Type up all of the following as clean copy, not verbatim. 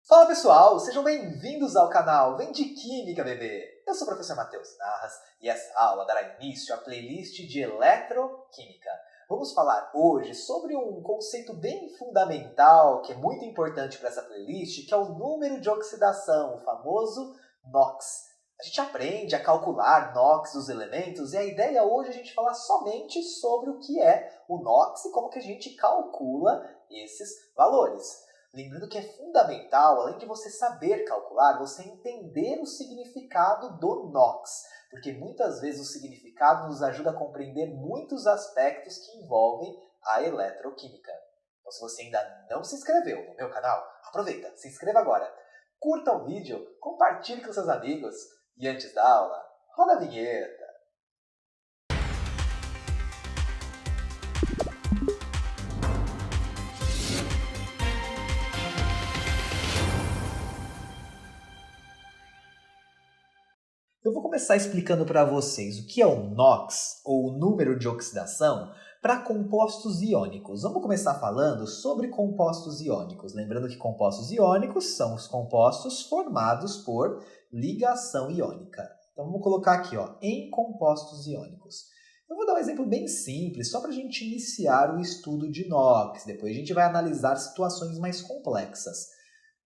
Fala pessoal, sejam bem-vindos ao canal Vem de Química, bebê! Eu sou o professor Matheus Narras e essa aula dará início à playlist de Eletroquímica. Vamos falar hoje sobre um conceito bem fundamental, que é muito importante para essa playlist, que é o número de oxidação, o famoso NOx. A gente aprende a calcular NOx dos elementos e a ideia hoje é a gente falar somente sobre o que é o NOx e como que a gente calcula esses valores. Lembrando que é fundamental, além de você saber calcular, você entender o significado do NOx, porque muitas vezes o significado nos ajuda a compreender muitos aspectos que envolvem a eletroquímica. Então, se você ainda não se inscreveu no meu canal, aproveita, se inscreva agora, curta o vídeo, compartilhe com seus amigos e antes da aula, roda a vinheta! Eu vou começar explicando para vocês o que é o NOx, ou o número de oxidação, para compostos iônicos. Vamos começar falando sobre compostos iônicos. Lembrando que compostos iônicos são os compostos formados por ligação iônica. Então vamos colocar aqui, em compostos iônicos. Eu vou dar um exemplo bem simples, só para a gente iniciar o estudo de NOx. Depois a gente vai analisar situações mais complexas.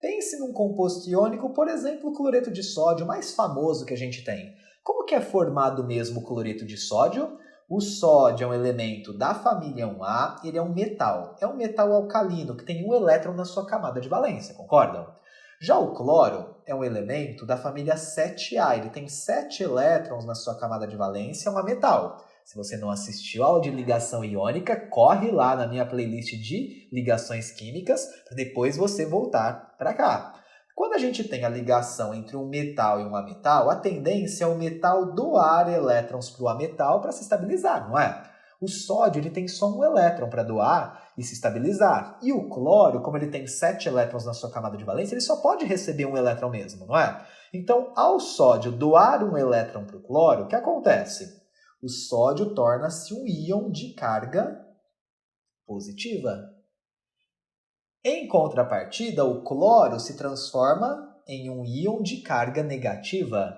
Pense num composto iônico, por exemplo, o cloreto de sódio, o mais famoso que a gente tem. Como que é formado mesmo o cloreto de sódio? O sódio é um elemento da família 1A, ele é um metal alcalino que tem um elétron na sua camada de valência, concordam? Já o cloro é um elemento da família 7A, ele tem 7 elétrons na sua camada de valência, é um ametal. Se você não assistiu a aula de ligação iônica, corre lá na minha playlist de ligações químicas para depois você voltar para cá. Quando a gente tem a ligação entre um metal e um ametal, a tendência é o metal doar elétrons para o ametal para se estabilizar, não é? O sódio ele tem só um elétron para doar e se estabilizar. E o cloro, como ele tem 7 elétrons na sua camada de valência, ele só pode receber um elétron mesmo, não é? Então, ao sódio doar um elétron para o cloro, o que acontece? O sódio torna-se um íon de carga positiva. Em contrapartida, o cloro se transforma em um íon de carga negativa.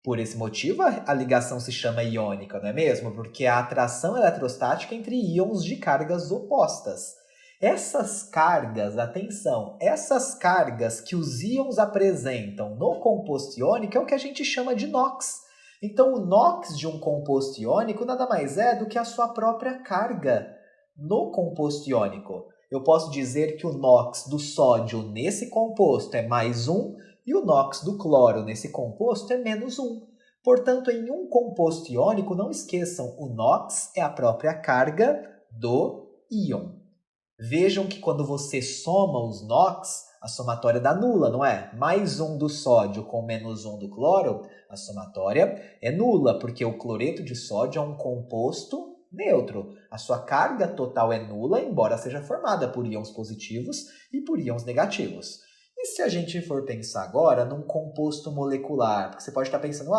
Por esse motivo, a ligação se chama iônica, não é mesmo? Porque é a atração eletrostática entre íons de cargas opostas. Essas cargas, atenção, essas cargas que os íons apresentam no composto iônico é o que a gente chama de NOx. Então, o NOx de um composto iônico nada mais é do que a sua própria carga no composto iônico. Eu posso dizer que o NOx do sódio nesse composto é mais 1 e o NOx do cloro nesse composto é menos 1. Portanto, em um composto iônico, não esqueçam, o NOx é a própria carga do íon. Vejam que quando você soma os NOx, a somatória dá nula, não é? Mais 1 do sódio com menos 1 do cloro, a somatória é nula, porque o cloreto de sódio é um composto neutro. A sua carga total é nula, embora seja formada por íons positivos e por íons negativos. E se a gente for pensar agora num composto molecular? Porque você pode estar pensando,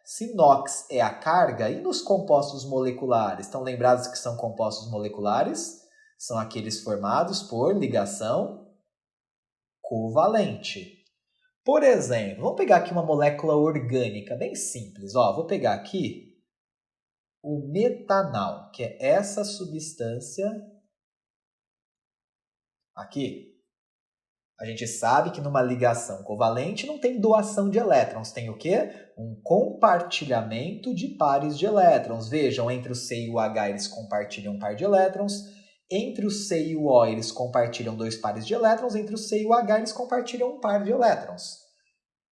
se NOx é a carga, e nos compostos moleculares? Estão lembrados que são compostos moleculares? São aqueles formados por ligação covalente. Por exemplo, vamos pegar aqui uma molécula orgânica, bem simples. Vou pegar aqui o metanal, que é essa substância aqui. A gente sabe que numa ligação covalente não tem doação de elétrons, tem o quê? Um compartilhamento de pares de elétrons. Vejam, entre o C e o H eles compartilham um par de elétrons, entre o C e o O eles compartilham 2 pares de elétrons, entre o C e o H eles compartilham um par de elétrons.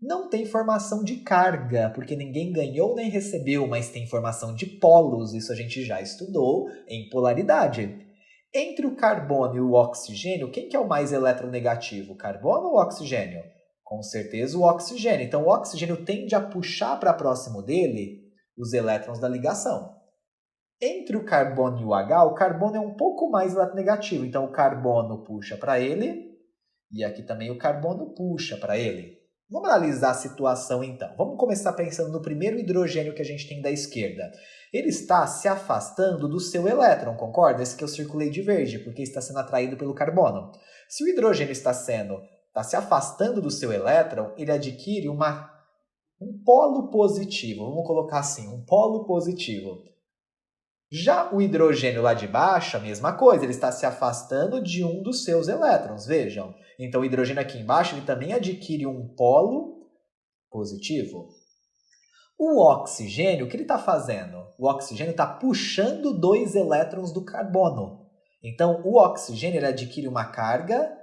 Não tem formação de carga, porque ninguém ganhou nem recebeu, mas tem formação de polos, isso a gente já estudou em polaridade. Entre o carbono e o oxigênio, quem que é o mais eletronegativo, o carbono ou o oxigênio? Com certeza o oxigênio. Então o oxigênio tende a puxar para próximo dele os elétrons da ligação. Entre o carbono e o H, o carbono é um pouco mais eletronegativo, então o carbono puxa para ele e aqui também o carbono puxa para ele. Vamos analisar a situação então. Vamos começar pensando no primeiro hidrogênio que a gente tem da esquerda. Ele está se afastando do seu elétron, concorda? Esse que eu circulei de verde, porque está sendo atraído pelo carbono. Se o hidrogênio está está se afastando do seu elétron, ele adquire um polo positivo. Vamos colocar assim, um polo positivo. Já o hidrogênio lá de baixo, a mesma coisa, ele está se afastando de um dos seus elétrons, vejam. Então o hidrogênio aqui embaixo ele também adquire um polo positivo. O oxigênio, o que ele está fazendo? O oxigênio está puxando 2 elétrons do carbono. Então o oxigênio ele adquire uma carga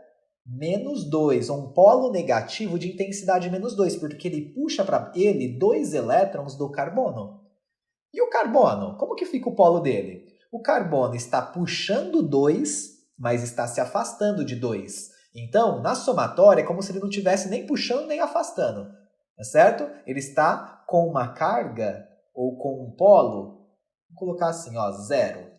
-2, um polo negativo de intensidade -2, porque ele puxa para ele 2 elétrons do carbono. E o carbono? Como que fica o polo dele? O carbono está puxando 2, mas está se afastando de 2. Então, na somatória, é como se ele não estivesse nem puxando nem afastando. Tá certo? Ele está com uma carga, ou com um polo, vou colocar assim, ó, 0.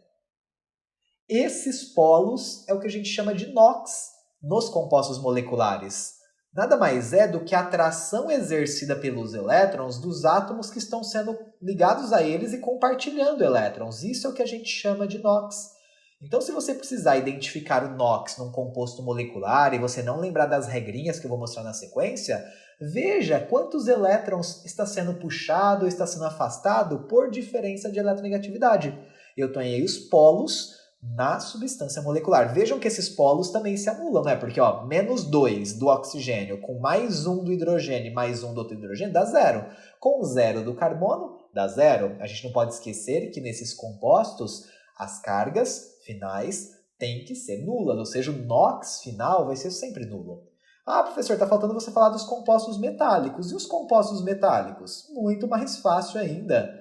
Esses polos é o que a gente chama de NOx nos compostos moleculares. Nada mais é do que a atração exercida pelos elétrons dos átomos que estão sendo ligados a eles e compartilhando elétrons. Isso é o que a gente chama de NOx. Então, se você precisar identificar o NOx num composto molecular e você não lembrar das regrinhas que eu vou mostrar na sequência, veja quantos elétrons está sendo puxado ou está sendo afastado por diferença de eletronegatividade. Eu tenho os polos na substância molecular. Vejam que esses polos também se anulam, né? Porque, ó, -2 do oxigênio com +1 do hidrogênio e +1 do outro hidrogênio dá 0. Com 0 do carbono, dá 0. A gente não pode esquecer que nesses compostos, as cargas finais têm que ser nulas, ou seja, o NOx final vai ser sempre nulo. Ah, professor, está faltando você falar dos compostos metálicos. E os compostos metálicos? Muito mais fácil ainda.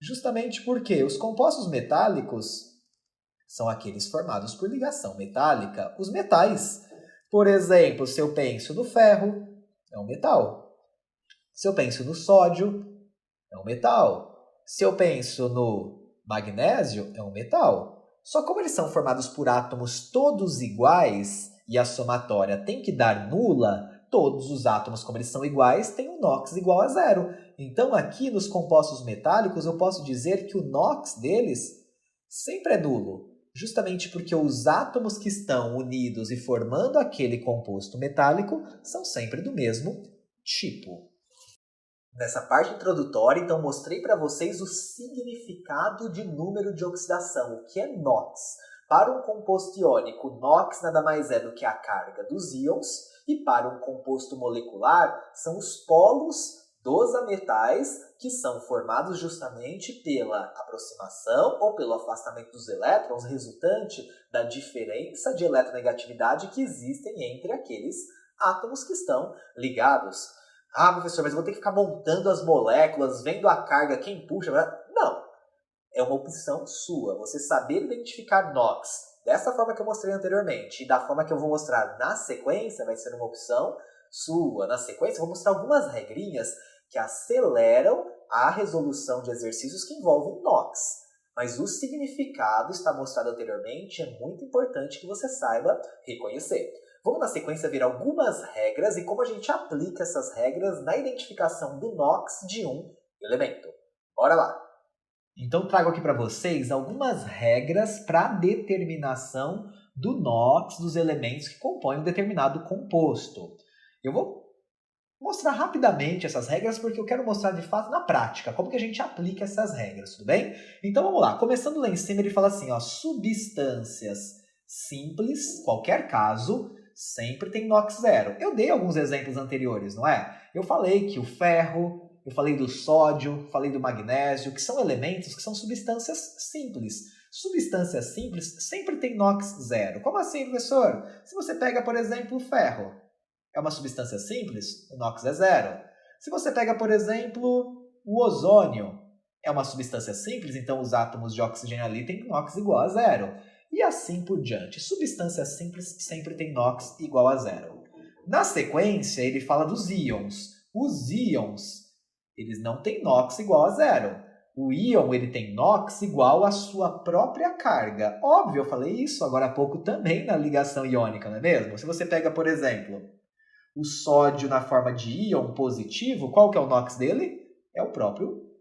Justamente porque os compostos metálicos são aqueles formados por ligação metálica, os metais. Por exemplo, se eu penso no ferro, é um metal. Se eu penso no sódio, é um metal. Se eu penso no magnésio, é um metal. Só como eles são formados por átomos todos iguais e a somatória tem que dar nula, todos os átomos, como eles são iguais, têm um NOx igual a 0. Então, aqui nos compostos metálicos, eu posso dizer que o NOx deles sempre é nulo, justamente porque os átomos que estão unidos e formando aquele composto metálico são sempre do mesmo tipo. Nessa parte introdutória, então, mostrei para vocês o significado de número de oxidação, o que é NOx. Para um composto iônico, NOx nada mais é do que a carga dos íons, e para um composto molecular, são os polos dos ametais, que são formados justamente pela aproximação ou pelo afastamento dos elétrons, resultante da diferença de eletronegatividade que existem entre aqueles átomos que estão ligados. Ah, professor, mas eu vou ter que ficar montando as moléculas, vendo a carga, quem puxa... Não, é uma opção sua. Você saber identificar NOx dessa forma que eu mostrei anteriormente e da forma que eu vou mostrar na sequência vai ser uma opção sua. Na sequência eu vou mostrar algumas regrinhas que aceleram a resolução de exercícios que envolvem NOx. Mas o significado está mostrado anteriormente, é muito importante que você saiba reconhecer. Vamos na sequência ver algumas regras e como a gente aplica essas regras na identificação do NOx de um elemento. Bora lá! Então trago aqui para vocês algumas regras para a determinação do NOx dos elementos que compõem um determinado composto. Eu vou mostrar rapidamente essas regras porque eu quero mostrar de fato na prática como que a gente aplica essas regras, tudo bem? Então vamos lá, começando lá em cima ele fala assim, ó, substâncias simples, qualquer caso, sempre tem NOx 0. Eu dei alguns exemplos anteriores, não é? Eu falei que o ferro, eu falei do sódio, falei do magnésio, que são elementos que são substâncias simples. Substâncias simples sempre tem NOx 0. Como assim, professor? Se você pega, por exemplo, o ferro, é uma substância simples, o NOx é 0. Se você pega, por exemplo, o ozônio, é uma substância simples, então os átomos de oxigênio ali têm NOx igual a 0. E assim por diante. Substância simples sempre tem NOx igual a 0. Na sequência, ele fala dos íons. Os íons, eles não têm NOx igual a 0. O íon ele tem NOx igual à sua própria carga. Óbvio, eu falei isso agora há pouco também na ligação iônica, não é mesmo? Se você pega, por exemplo, o sódio na forma de íon positivo, qual que é o NOx dele? É a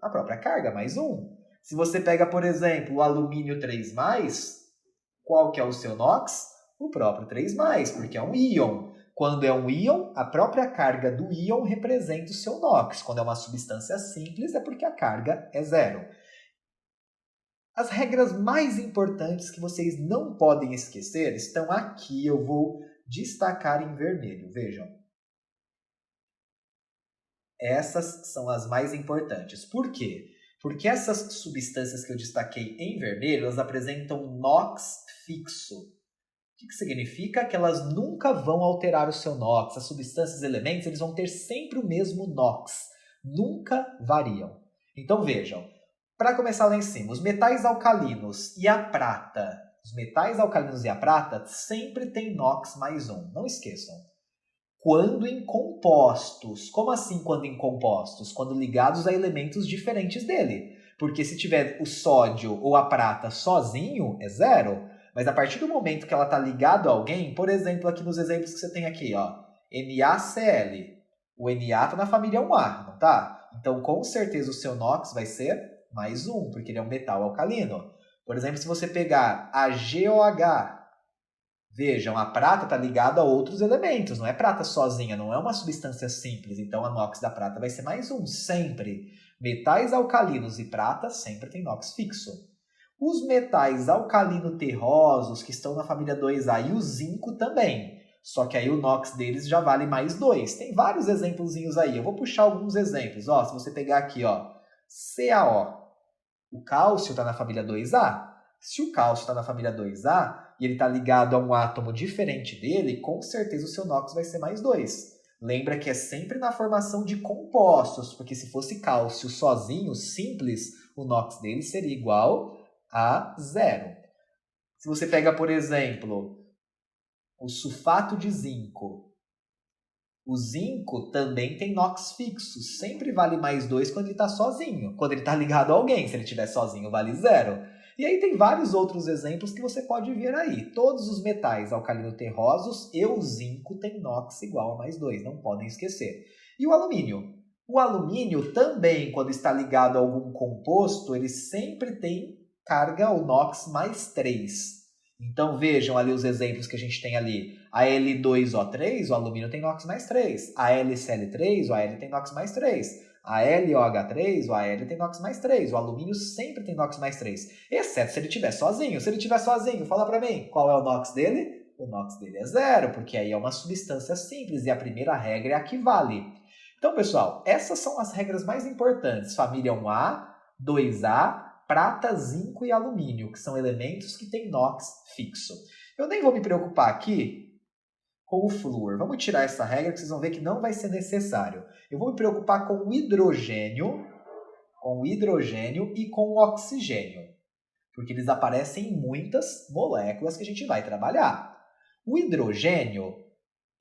própria carga, mais 1. Se você pega, por exemplo, o alumínio 3+, qual que é o seu NOx? O próprio 3+, porque é um íon. Quando é um íon, a própria carga do íon representa o seu NOx. Quando é uma substância simples, é porque a carga é zero. As regras mais importantes que vocês não podem esquecer estão aqui. Eu vou destacar em vermelho. Vejam. Essas são as mais importantes. Por quê? Porque essas substâncias que eu destaquei em vermelho, elas apresentam NOx fixo. O que significa? Que elas nunca vão alterar o seu NOx. As substâncias, elementos, eles vão ter sempre o mesmo NOx. Nunca variam. Então vejam, para começar lá em cima, os metais alcalinos e a prata. Os metais alcalinos e a prata sempre têm NOx mais 1. Não esqueçam. Quando em compostos. Como assim quando em compostos? Quando ligados a elementos diferentes dele. Porque se tiver o sódio ou a prata sozinho, é zero. Mas a partir do momento que ela está ligada a alguém, por exemplo, aqui nos exemplos que você tem aqui, ó, NaCl. O Na está na família 1A, não tá? Então, com certeza, o seu NOx vai ser mais 1, porque ele é um metal alcalino. Por exemplo, se você pegar a GOH, vejam, a prata está ligada a outros elementos, não é prata sozinha, não é uma substância simples, então a NOx da prata vai ser mais 1, sempre. Metais alcalinos e prata sempre tem NOx fixo. Os metais alcalino-terrosos, que estão na família 2A, e o zinco também, só que aí o NOx deles já vale mais 2. Tem vários exemplozinhos aí, eu vou puxar alguns exemplos. Ó, se você pegar aqui, ó, CaO, o cálcio está na família 2A. Se o cálcio está na família 2A e ele está ligado a um átomo diferente dele, com certeza o seu NOx vai ser mais 2. Lembra que é sempre na formação de compostos, porque se fosse cálcio sozinho, simples, o NOx dele seria igual a zero. Se você pega, por exemplo, o sulfato de zinco, o zinco também tem NOx fixo, sempre vale mais 2 quando ele está sozinho. Quando ele está ligado a alguém, se ele estiver sozinho, vale 0. E aí tem vários outros exemplos que você pode ver aí. Todos os metais alcalino-terrosos e o zinco têm NOx igual a mais 2, não podem esquecer. E o alumínio? O alumínio também, quando está ligado a algum composto, ele sempre tem carga ou NOx mais 3. Então vejam ali os exemplos que a gente tem ali. A L2O3, o alumínio tem NOx mais 3. A LCl3, o Al tem NOx mais 3. A LOH3, o Al tem NOx mais 3. O alumínio sempre tem NOx mais 3. Exceto se ele estiver sozinho. Se ele estiver sozinho, fala para mim, qual é o NOx dele? O NOx dele é zero, porque aí é uma substância simples e a primeira regra é a que vale. Então, pessoal, essas são as regras mais importantes. Família 1A, 2A, prata, zinco e alumínio, que são elementos que têm NOx fixo. Eu nem vou me preocupar aqui com o flúor. Vamos tirar essa regra que vocês vão ver que não vai ser necessário. Eu vou me preocupar com o hidrogênio e com o oxigênio, porque eles aparecem em muitas moléculas que a gente vai trabalhar. O hidrogênio,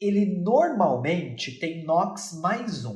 ele normalmente tem NOx mais 1,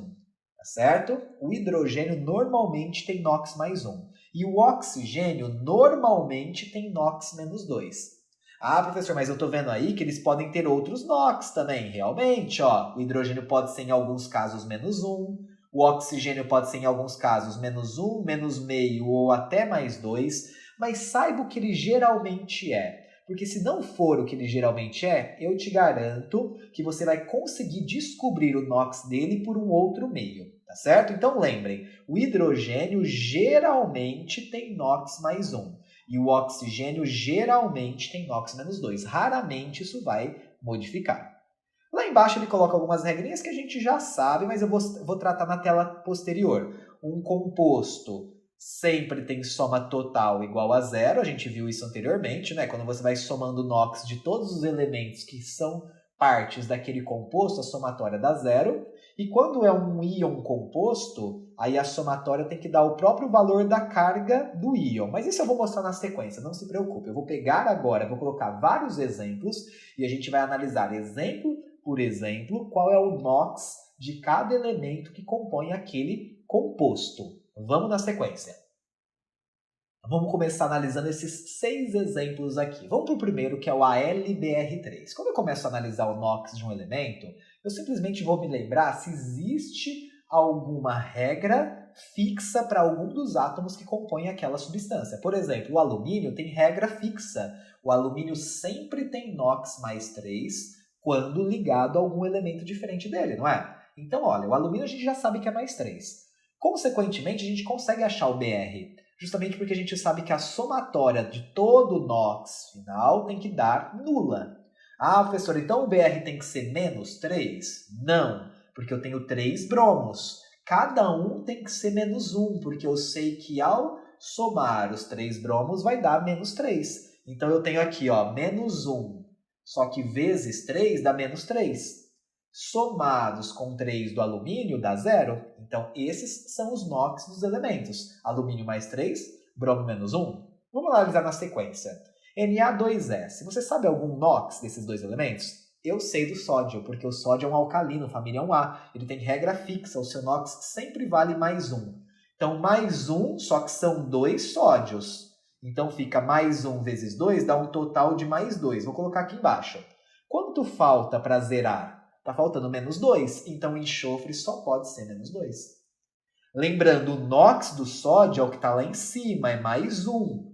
tá certo? O hidrogênio normalmente tem NOx mais 1. E o oxigênio normalmente tem NOx menos 2. Ah, professor, mas eu estou vendo aí que eles podem ter outros NOx também. Realmente, ó, o hidrogênio pode ser em alguns casos menos 1, o oxigênio pode ser em alguns casos menos 1, menos meio ou até mais 2, mas saiba o que ele geralmente é. Porque se não for o que ele geralmente é, eu te garanto que você vai conseguir descobrir o NOx dele por um outro meio, tá certo? Então lembrem, o hidrogênio geralmente tem NOx mais 1 e o oxigênio geralmente tem NOx menos 2. Raramente isso vai modificar. Lá embaixo ele coloca algumas regrinhas que a gente já sabe, mas eu vou tratar na tela posterior. Um composto sempre tem soma total igual a zero, a gente viu isso anteriormente, né? Quando você vai somando o NOx de todos os elementos que são partes daquele composto, a somatória dá zero. E quando é um íon composto, aí a somatória tem que dar o próprio valor da carga do íon. Mas isso eu vou mostrar na sequência, não se preocupe. Eu vou pegar agora, vou colocar vários exemplos e a gente vai analisar exemplo por exemplo, qual é o NOx de cada elemento que compõe aquele composto. Vamos na sequência. Vamos começar analisando esses 6 exemplos aqui. Vamos para o primeiro, que é o AlBr3. Quando eu começo a analisar o NOx de um elemento, eu simplesmente vou me lembrar se existe alguma regra fixa para algum dos átomos que compõem aquela substância. Por exemplo, o alumínio tem regra fixa. O alumínio sempre tem NOx mais 3, quando ligado a algum elemento diferente dele, não é? Então, olha, o alumínio a gente já sabe que é mais 3. Consequentemente, a gente consegue achar o Br, justamente porque a gente sabe que a somatória de todo o NOx final tem que dar nula. Ah, professor, então o Br tem que ser menos 3? Não, porque eu tenho 3 bromos. Cada um tem que ser menos 1, porque eu sei que ao somar os 3 bromos vai dar menos 3. Então eu tenho aqui, ó, menos 1, só que vezes 3 dá menos 3. Somados com 3 do alumínio dá 0. Então esses são os NOx dos elementos. Alumínio mais 3, bromo menos 1. Vamos analisar na sequência. Na2S. Você sabe algum NOx desses dois elementos? Eu sei do sódio, porque o sódio é um alcalino, família 1A. Ele tem regra fixa, o seu NOx sempre vale mais 1. Então, mais 1, só que são 2 sódios. Então, fica mais 1 vezes 2, dá um total de mais 2. Vou colocar aqui embaixo. Quanto falta para zerar? Está faltando menos 2, então o enxofre só pode ser menos 2. Lembrando, o NOx do sódio é o que está lá em cima, é mais 1.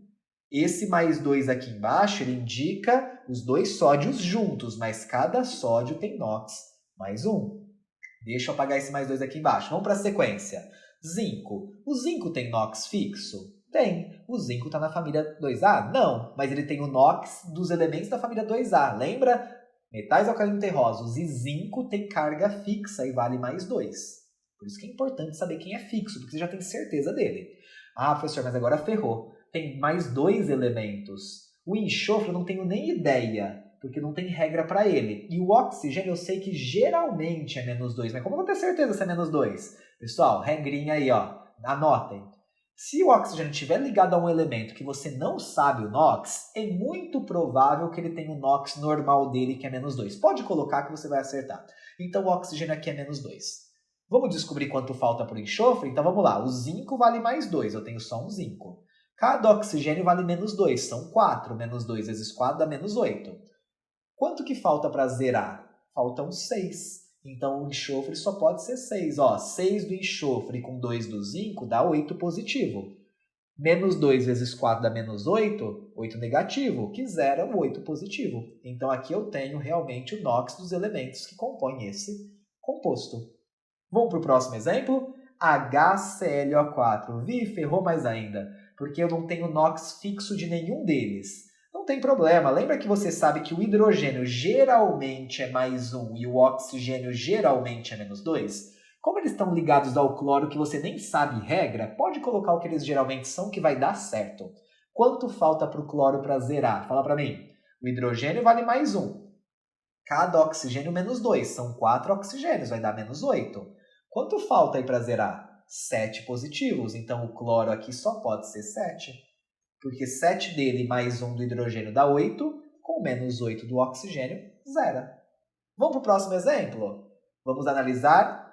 Esse mais 2 aqui embaixo, ele indica os dois sódios juntos, mas cada sódio tem NOx mais 1. Deixa eu apagar esse mais 2 aqui embaixo. Vamos para a sequência. Zinco. O zinco tem NOx fixo? Tem. O zinco está na família 2A? Não, mas ele tem o NOx dos elementos da família 2A. Lembra? Metais alcalino-terrosos e zinco tem carga fixa e vale mais 2. Por isso que é importante saber quem é fixo, porque você já tem certeza dele. Ah, professor, mas agora ferrou. Tem mais 2 elementos. O enxofre eu não tenho nem ideia, porque não tem regra para ele. E o oxigênio eu sei que geralmente é menos 2, mas como eu vou ter certeza se é menos 2? Pessoal, regrinha aí, ó, anotem. Se o oxigênio estiver ligado a um elemento que você não sabe o NOx, é muito provável que ele tenha o NOx normal dele, que é menos 2. Pode colocar que você vai acertar. Então o oxigênio aqui é menos 2. Vamos descobrir quanto falta para o enxofre? Então vamos lá, o zinco vale mais 2, eu tenho só um zinco. Cada oxigênio vale menos 2, são 4. Menos 2 vezes 4 dá menos 8. Quanto que falta para zerar? Faltam 6. Então o enxofre só pode ser 6. Ó, 6 do enxofre com 2 do zinco dá 8 positivo. Menos 2 vezes 4 dá menos 8, 8 negativo, que zera o 8 positivo. Então aqui eu tenho realmente o NOx dos elementos que compõem esse composto. Vamos para o próximo exemplo? HClO4. Vi, ferrou mais ainda, porque eu não tenho NOx fixo de nenhum deles. Não tem problema, lembra que você sabe que o hidrogênio geralmente é mais 1 e o oxigênio geralmente é menos 2? Como eles estão ligados ao cloro que você nem sabe regra, pode colocar o que eles geralmente são que vai dar certo. Quanto falta para o cloro para zerar? Fala para mim. O hidrogênio vale mais 1. Cada oxigênio menos 2. São 4 oxigênios, vai dar menos 8. Quanto falta aí para zerar? 7 positivos. Então o cloro aqui só pode ser 7. Porque 7 dele mais 1 do hidrogênio dá 8. Com menos 8 do oxigênio, zera. Vamos para o próximo exemplo? Vamos analisar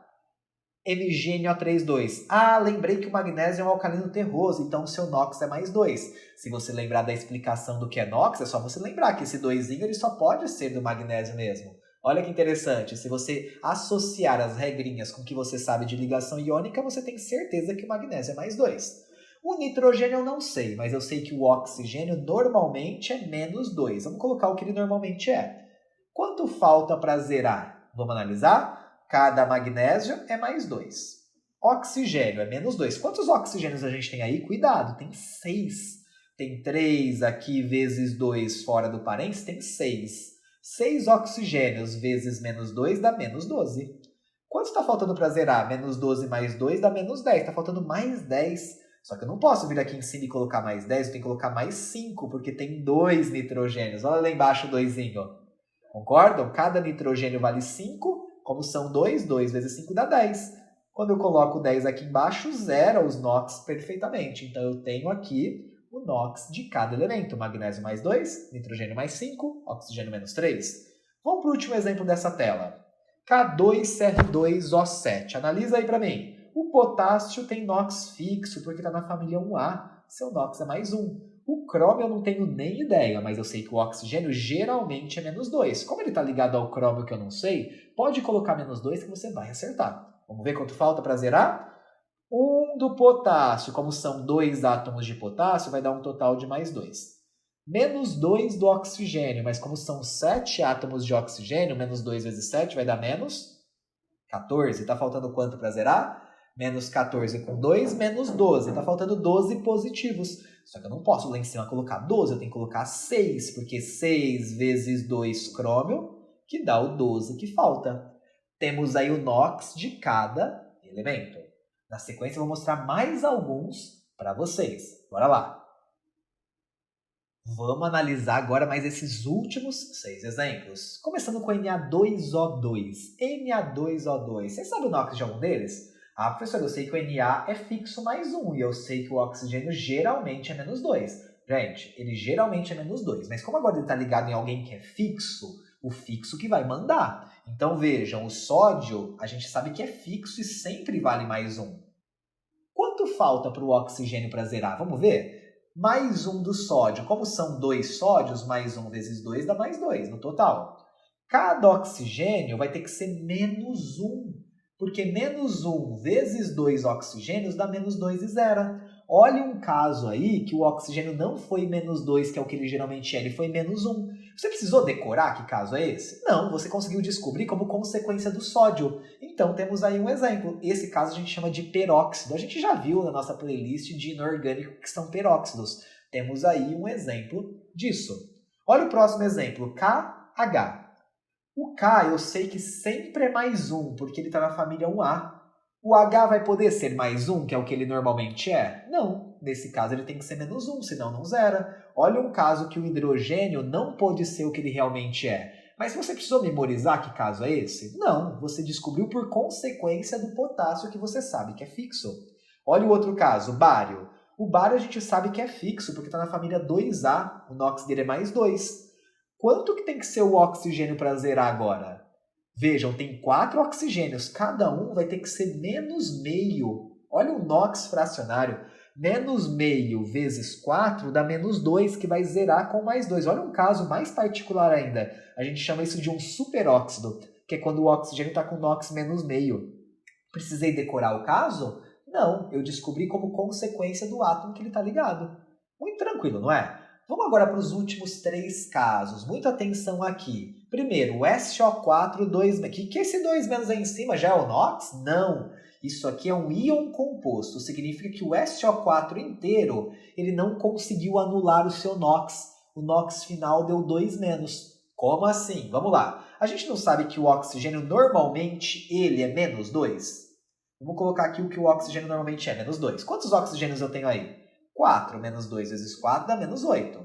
MgNO3,2. Ah, lembrei que o magnésio é um alcalino terroso, então o seu NOx é mais 2. Se você lembrar da explicação do que é NOx, é só você lembrar que esse 2 ele só pode ser do magnésio mesmo. Olha que interessante, se você associar as regrinhas com o que você sabe de ligação iônica, você tem certeza que o magnésio é mais 2. O nitrogênio eu não sei, mas eu sei que o oxigênio normalmente é menos 2. Vamos colocar o que ele normalmente é. Quanto falta para zerar? Vamos analisar? Cada magnésio é mais 2. Oxigênio é menos 2. Quantos oxigênios a gente tem aí? Cuidado, tem 6. Tem 3 aqui vezes 2 fora do parênteses, tem 6. 6 oxigênios vezes menos 2 dá menos 12. Quanto está faltando para zerar? Menos 12 mais 2 dá menos 10. Está faltando mais 10. Só que eu não posso vir aqui em cima e colocar mais 10, eu tenho que colocar mais 5, porque tem 2 nitrogênios. Olha lá embaixo o 2. Concordam? Cada nitrogênio vale 5. Como são 2, 2 vezes 5 dá 10. Quando eu coloco 10 aqui embaixo, zera os NOx perfeitamente. Então eu tenho aqui o NOx de cada elemento. Magnésio mais 2, nitrogênio mais 5, oxigênio menos 3. Vamos para o último exemplo dessa tela. K2CR2O7. Analisa aí para mim. O potássio tem NOx fixo porque está na família 1A. Seu NOx é mais 1. O crômio eu não tenho nem ideia, mas eu sei que o oxigênio geralmente é menos 2. Como ele está ligado ao crômio que eu não sei, pode colocar menos 2 que você vai acertar. Vamos ver quanto falta para zerar? 1 do potássio, como são 2 átomos de potássio, vai dar um total de mais 2. Menos 2 do oxigênio, mas como são 7 átomos de oxigênio, menos 2 vezes 7 vai dar menos 14. Está faltando quanto para zerar? Menos 14 com 2, menos 12. Está faltando 12 positivos. Só que eu não posso lá em cima colocar 12, eu tenho que colocar 6, porque 6 vezes 2 crômio, que dá o 12 que falta. Temos aí o NOx de cada elemento. Na sequência eu vou mostrar mais alguns para vocês. Bora lá! Vamos analisar agora mais esses últimos 6 exemplos. Começando com Na2O2. Na2O2. Vocês sabem o NOx de algum deles? Ah, professor, eu sei que o Na é fixo mais 1 e eu sei que o oxigênio geralmente é menos 2. Gente, ele geralmente é menos 2, mas como agora ele está ligado em alguém que é fixo, o fixo que vai mandar. Então vejam, o sódio a gente sabe que é fixo e sempre vale mais 1. Quanto falta para o oxigênio para zerar? Vamos ver? Mais 1 do sódio. Como são 2 sódios, mais 1 vezes 2 dá mais 2 no total. Cada oxigênio vai ter que ser menos 1, porque menos 1 vezes 2 oxigênios dá menos 2 e zera. Olha um caso aí que o oxigênio não foi menos 2, que é o que ele geralmente é, ele foi menos 1. Você precisou decorar que caso é esse? Não, você conseguiu descobrir como consequência do sódio. Então temos aí um exemplo. Esse caso a gente chama de peróxido. A gente já viu na nossa playlist de inorgânico que são peróxidos. Temos aí um exemplo disso. Olha o próximo exemplo, KH. O K eu sei que sempre é mais 1, porque ele está na família 1A. O H vai poder ser mais 1, que é o que ele normalmente é? Não. Nesse caso ele tem que ser menos 1, senão não zera. Olha um caso que o hidrogênio não pode ser o que ele realmente é. Mas você precisou memorizar que caso é esse? Não, você descobriu por consequência do potássio que você sabe que é fixo. Olha o outro caso, o bário. O bário a gente sabe que é fixo, porque está na família 2A, o NOx dele é mais 2. Quanto que tem que ser o oxigênio para zerar agora? Vejam, tem 4 oxigênios, cada um vai ter que ser menos meio. Olha o NOx fracionário. Menos meio vezes 4 dá menos 2, que vai zerar com mais 2. Olha um caso mais particular ainda. A gente chama isso de um superóxido, que é quando o oxigênio está com NOx menos meio. Precisei decorar o caso? Não, eu descobri como consequência do átomo que ele está ligado. Muito tranquilo, não é? Vamos agora para os últimos 3 casos. Muita atenção aqui. Primeiro, o SO4 2 que esse 2 menos aí em cima já é o NOx? Não. Isso aqui é um íon composto. Significa que o SO4 inteiro ele não conseguiu anular o seu NOx. O NOx final deu 2 menos. Como assim? Vamos lá. A gente não sabe que o oxigênio normalmente ele é menos 2? Vamos colocar aqui o que o oxigênio normalmente é, menos 2. Quantos oxigênios eu tenho aí? 4. Menos 2 vezes 4 dá menos 8.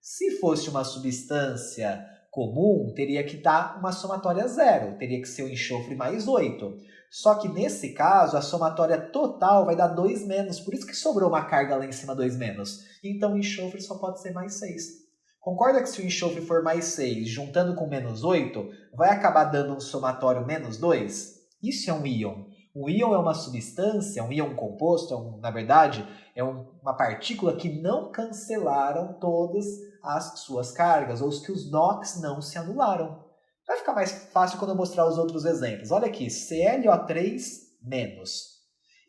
Se fosse uma substância comum, teria que dar uma somatória zero. Teria que ser o enxofre mais 8. Só que nesse caso, a somatória total vai dar 2 menos. Por isso que sobrou uma carga lá em cima 2 menos. Então o enxofre só pode ser mais 6. Concorda que se o enxofre for mais 6, juntando com menos 8, vai acabar dando um somatório menos 2? Isso é um íon. O íon é uma substância, um íon composto, na verdade, é uma partícula que não cancelaram todas as suas cargas, ou que os NOx não se anularam. Vai ficar mais fácil quando eu mostrar os outros exemplos. Olha aqui, ClO3-.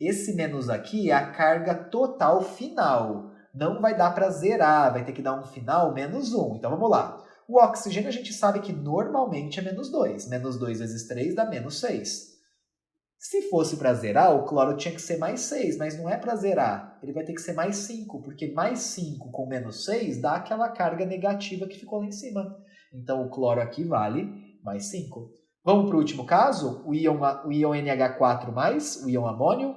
Esse menos aqui é a carga total final. Não vai dar para zerar, vai ter que dar um final menos 1. Então vamos lá. O oxigênio a gente sabe que normalmente é menos 2. Menos 2 vezes 3 dá menos 6. Se fosse para zerar, o cloro tinha que ser mais 6, mas não é para zerar. Ele vai ter que ser mais 5, porque mais 5 com menos 6 dá aquela carga negativa que ficou lá em cima. Então o cloro aqui vale mais 5. Vamos para o último caso, o íon NH4+, o íon amônio.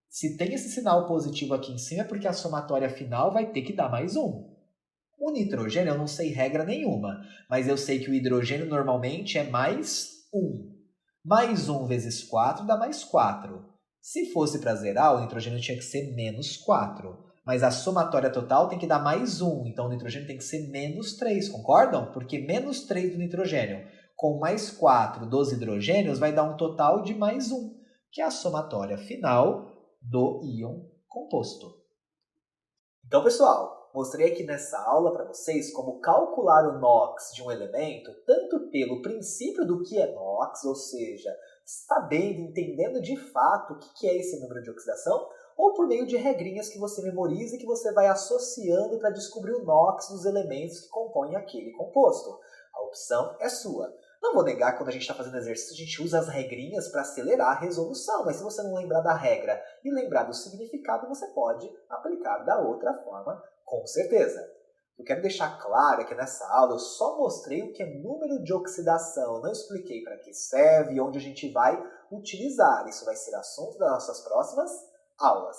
Se tem esse sinal positivo aqui em cima é porque a somatória final vai ter que dar mais 1. O nitrogênio eu não sei regra nenhuma, mas eu sei que o hidrogênio normalmente é mais 1. Mais 1 vezes 4 dá mais 4. Se fosse para zerar, o nitrogênio tinha que ser menos 4. Mas a somatória total tem que dar mais 1. Então o nitrogênio tem que ser menos 3, concordam? Porque menos 3 do nitrogênio com mais 4 dos hidrogênios vai dar um total de mais 1, que é a somatória final do íon composto. Então, pessoal, mostrei aqui nessa aula para vocês como calcular o NOx de um elemento, tanto pelo princípio do que é NOx, ou seja, sabendo, entendendo de fato o que é esse número de oxidação, ou por meio de regrinhas que você memoriza e que você vai associando para descobrir o NOx dos elementos que compõem aquele composto. A opção é sua. Não vou negar que quando a gente está fazendo exercício, a gente usa as regrinhas para acelerar a resolução, mas se você não lembrar da regra e lembrar do significado, você pode aplicar da outra forma, com certeza. Eu quero deixar claro que nessa aula eu só mostrei o que é número de oxidação, não expliquei para que serve e onde a gente vai utilizar. Isso vai ser assunto das nossas próximas aulas.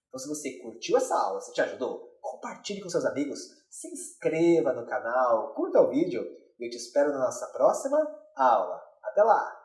Então se você curtiu essa aula, se te ajudou, compartilhe com seus amigos, se inscreva no canal, curta o vídeo e eu te espero na nossa próxima aula. Até lá!